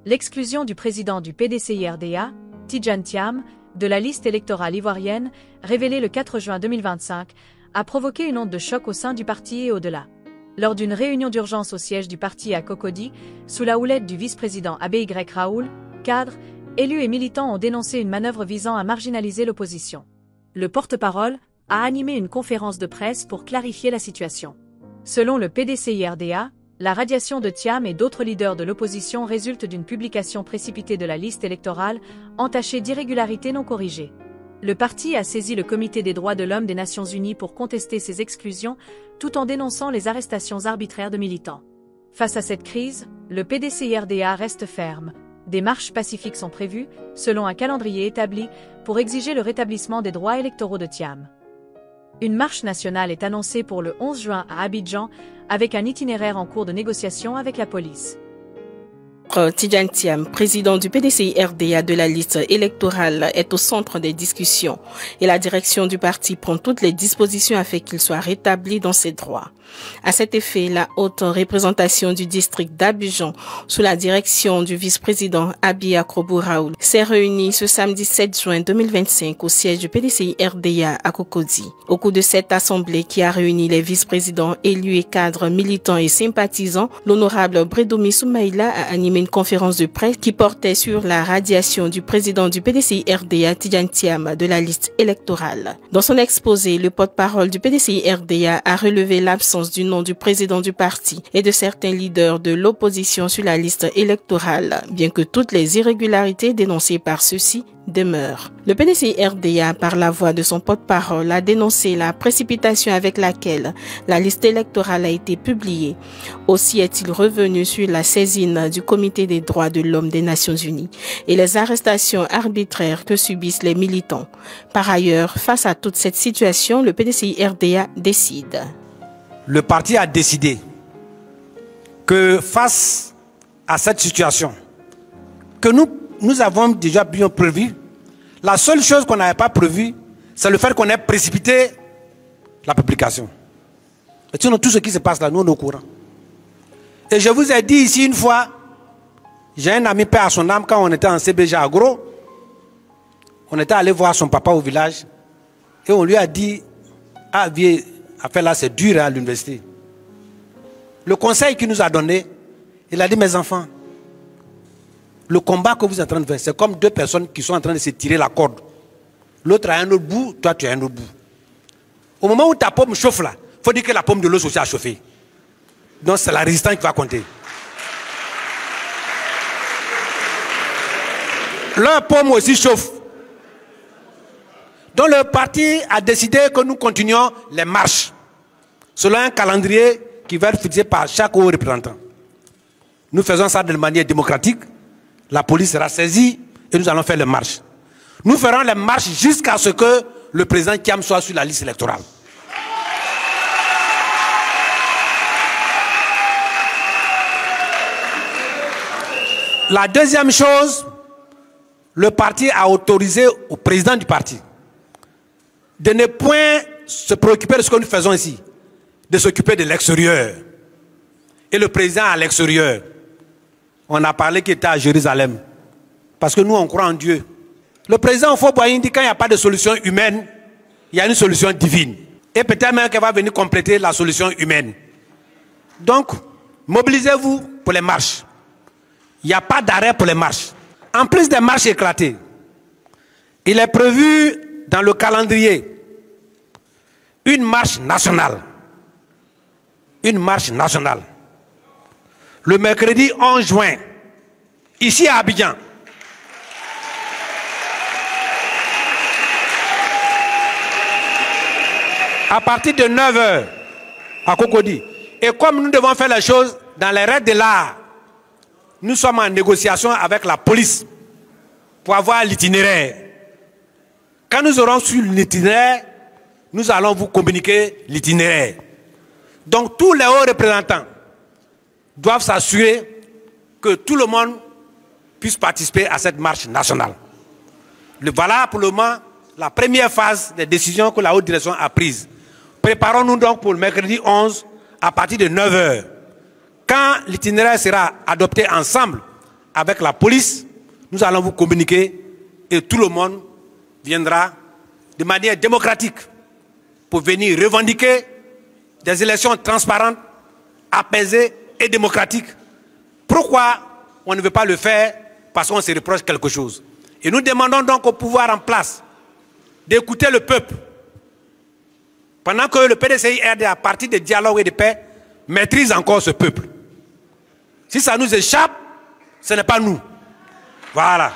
L'exclusion du président du PDCI-RDA, Tidjane Thiam, de la liste électorale ivoirienne, révélée le 4 juin 2025, a provoqué une onde de choc au sein du parti et au-delà. Lors d'une réunion d'urgence au siège du parti à Cocody, sous la houlette du vice-président ABY Raoul, cadres, élus et militants ont dénoncé une manœuvre visant à marginaliser l'opposition. Le porte-parole a animé une conférence de presse pour clarifier la situation. Selon le PDCI-RDA, la radiation de Thiam et d'autres leaders de l'opposition résulte d'une publication précipitée de la liste électorale, entachée d'irrégularités non corrigées. Le parti a saisi le Comité des droits de l'homme des Nations Unies pour contester ces exclusions, tout en dénonçant les arrestations arbitraires de militants. Face à cette crise, le PDCI-RDA reste ferme. Des marches pacifiques sont prévues, selon un calendrier établi, pour exiger le rétablissement des droits électoraux de Thiam. Une marche nationale est annoncée pour le 11 juin à Abidjan, avec un itinéraire en cours de négociation avec la police. Tidjane Thiam, président du PDCI-RDA de la liste électorale, est au centre des discussions et la direction du parti prend toutes les dispositions afin qu'il soit rétabli dans ses droits. À cet effet, la haute représentation du district d'Abidjan, sous la direction du vice-président ABY Raoul, s'est réunie ce samedi 7 juin 2025 au siège du PDCI-RDA à Cocody. Au cours de cette assemblée qui a réuni les vice-présidents élus et cadres militants et sympathisants, l'honorable Bredoumi Soumaïla a animé une conférence de presse qui portait sur la radiation du président du PDCI-RDA, Tidjane Thiam, de la liste électorale. Dans son exposé, le porte-parole du PDCI-RDA a relevé l'absence du nom du président du parti et de certains leaders de l'opposition sur la liste électorale, bien que toutes les irrégularités dénoncées par ceux-ci demeurent. Le PDCI-RDA, par la voix de son porte-parole, a dénoncé la précipitation avec laquelle la liste électorale a été publiée. Aussi est-il revenu sur la saisine du Comité des droits de l'homme des Nations Unies et les arrestations arbitraires que subissent les militants. Par ailleurs, face à toute cette situation, le PDCI-RDA décide. Le parti a décidé que face à cette situation, que nous avons déjà bien prévu, la seule chose qu'on n'avait pas prévue, c'est le fait qu'on ait précipité la publication. Et sinon, tout ce qui se passe là, nous, on est au courant. Et je vous ai dit ici une fois, j'ai un ami père à son âme, quand on était en CBG Agro, on était allé voir son papa au village, et on lui a dit, ah, vieux, affaire là, c'est dur à l'université. Le conseil qu'il nous a donné, il a dit, mes enfants, le combat que vous êtes en train de faire, c'est comme deux personnes qui sont en train de se tirer la corde. L'autre a un autre bout, toi tu as un autre bout. Au moment où ta pomme chauffe là, il faut dire que la pomme de l'autre aussi a chauffé. Donc c'est la résistance qui va compter. Leur pomme aussi chauffe. Donc le parti a décidé que nous continuions les marches selon un calendrier qui va être fixé par chaque haut représentant. Nous faisons ça de manière démocratique. La police sera saisie et nous allons faire les marches. Nous ferons les marches jusqu'à ce que le président Thiam soit sur la liste électorale. La deuxième chose, le parti a autorisé au président du parti de ne point se préoccuper de ce que nous faisons ici, de s'occuper de l'extérieur. Et le président à l'extérieur, on a parlé qu'il était à Jérusalem, parce que nous on croit en Dieu. Le président Houphouët-Boigny dit quand il n'y a pas de solution humaine, il y a une solution divine. Et peut-être même qu'elle va venir compléter la solution humaine. Donc, mobilisez-vous pour les marches. Il n'y a pas d'arrêt pour les marches. En plus des marches éclatées, il est prévu dans le calendrier une marche nationale. Une marche nationale. Le mercredi 11 juin, ici à Abidjan. À partir de 9 h à Cocody. Et comme nous devons faire les choses dans les règles de l'art, nous sommes en négociation avec la police pour avoir l'itinéraire. Quand nous aurons su l'itinéraire, nous allons vous communiquer l'itinéraire. Donc tous les hauts représentants doivent s'assurer que tout le monde puisse participer à cette marche nationale. Voilà pour le moment la première phase des décisions que la haute direction a prises. Préparons-nous donc pour le mercredi 11 à partir de 9 h. Quand l'itinéraire sera adopté ensemble avec la police, nous allons vous communiquer et tout le monde viendra de manière démocratique pour venir revendiquer des élections transparentes, apaisées et démocratiques. Pourquoi on ne veut pas le faire? Parce qu'on se reproche quelque chose. Et nous demandons donc au pouvoir en place d'écouter le peuple. Pendant que le PDCI-RDA, à partir des dialogues et de paix, maîtrise encore ce peuple. Si ça nous échappe, ce n'est pas nous. Voilà.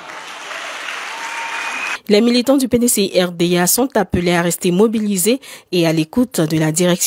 Les militants du PDCI-RDA sont appelés à rester mobilisés et à l'écoute de la direction